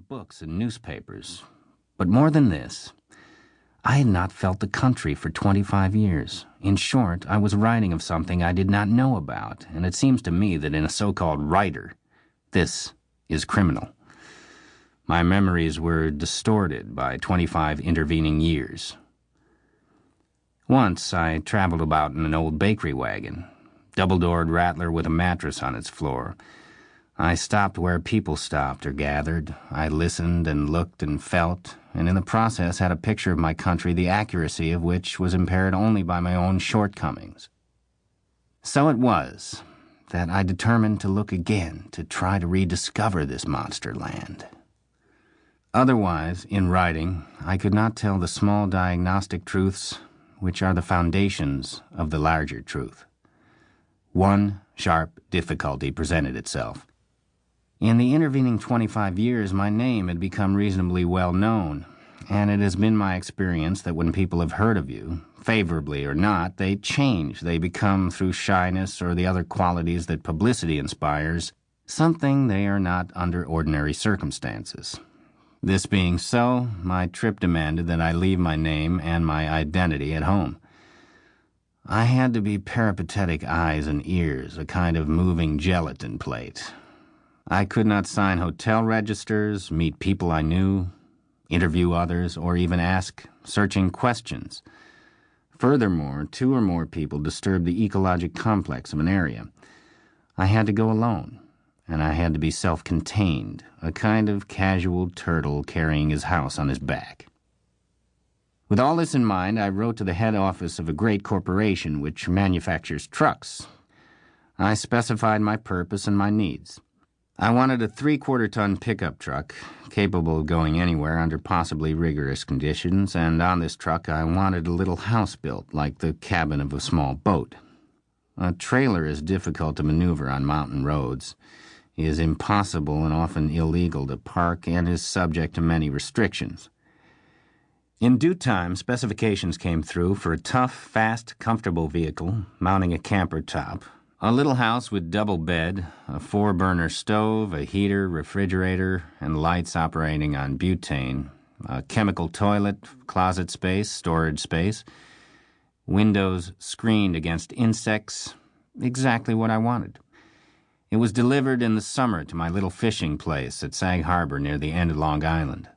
books and newspapers. But more than this, I had not felt the country for 25 years. In short, I was writing of something I did not know about, and it seems to me that in a so-called writer, this is criminal. My memories were distorted by 25 intervening years. Once I traveled about in an old bakery wagon, double-doored rattler with a mattress on its floor. I stopped where people stopped or gathered. I listened and looked and felt, and in the process had a picture of my country, the accuracy of which was impaired only by my own shortcomings. So it was that I determined to look again, to try to rediscover this monster land. Otherwise, in writing, I could not tell the small diagnostic truths which are the foundations of the larger truth. One sharp difficulty presented itself. In the intervening 25 years, my name had become reasonably well known, and it has been my experience that when people have heard of you, favorably or not, they change. They become, through shyness or the other qualities that publicity inspires, something they are not under ordinary circumstances. This being so, my trip demanded that I leave my name and my identity at home. I had to be peripatetic eyes and ears, a kind of moving gelatin plate. I could not sign hotel registers, meet people I knew, interview others, or even ask searching questions. Furthermore, 2 or more people disturbed the ecologic complex of an area. I had to go alone, and I had to be self-contained, a kind of casual turtle carrying his house on his back. With all this in mind, I wrote to the head office of a great corporation which manufactures trucks. I specified my purpose and my needs. I wanted a 3/4-ton pickup truck, capable of going anywhere under possibly rigorous conditions, and on this truck I wanted a little house built, like the cabin of a small boat. A trailer is difficult to maneuver on mountain roads, is impossible and often illegal to park, and is subject to many restrictions. In due time, specifications came through for a tough, fast, comfortable vehicle, mounting a camper top, a little house with double bed, a 4-burner stove, a heater, refrigerator, and lights operating on butane, a chemical toilet, closet space, storage space, windows screened against insects, exactly what I wanted. It was delivered in the summer to my little fishing place at Sag Harbor near the end of Long Island.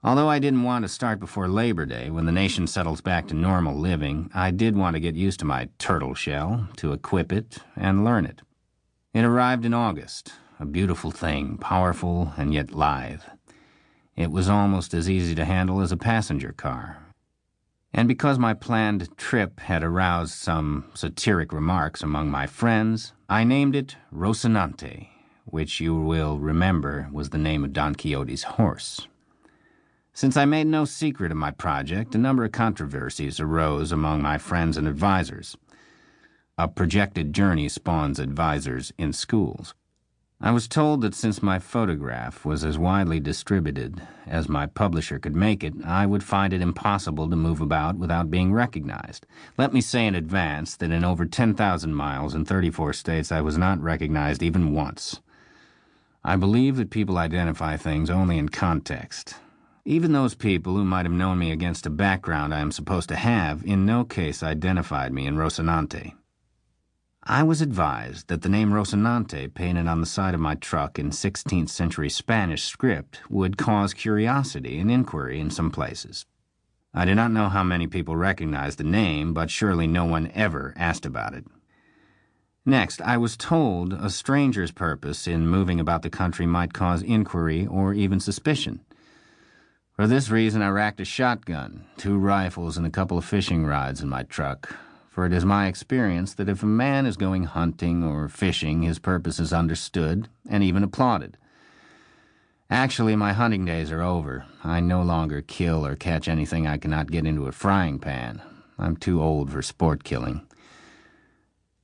Although I didn't want to start before Labor Day, when the nation settles back to normal living, I did want to get used to my turtle shell, to equip it, and learn it. It arrived in August, a beautiful thing, powerful and yet lithe. It was almost as easy to handle as a passenger car. And because my planned trip had aroused some satiric remarks among my friends, I named it Rocinante, which you will remember was the name of Don Quixote's horse. Since I made no secret of my project, a number of controversies arose among my friends and advisors. A projected journey spawns advisors in schools. I was told that since my photograph was as widely distributed as my publisher could make it, I would find it impossible to move about without being recognized. Let me say in advance that in over 10,000 miles in 34 states I was not recognized even once. I believe that people identify things only in context. Even those people who might have known me against a background I am supposed to have in no case identified me in Rocinante. I was advised that the name Rocinante painted on the side of my truck in 16th century Spanish script would cause curiosity and inquiry in some places. I do not know how many people recognized the name, but surely no one ever asked about it. Next, I was told a stranger's purpose in moving about the country might cause inquiry or even suspicion. For this reason, I racked a shotgun, 2 rifles, and a couple of fishing rods in my truck, for it is my experience that if a man is going hunting or fishing, his purpose is understood and even applauded. Actually, my hunting days are over. I no longer kill or catch anything I cannot get into a frying pan. I'm too old for sport killing.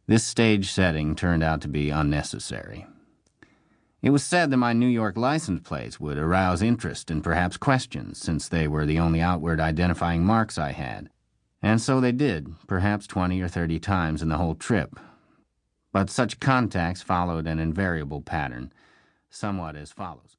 This stage setting turned out to be unnecessary. It was said that my New York license plates would arouse interest and perhaps questions, since they were the only outward identifying marks I had. And so they did, perhaps 20 or 30 times in the whole trip. But such contacts followed an invariable pattern, somewhat as follows.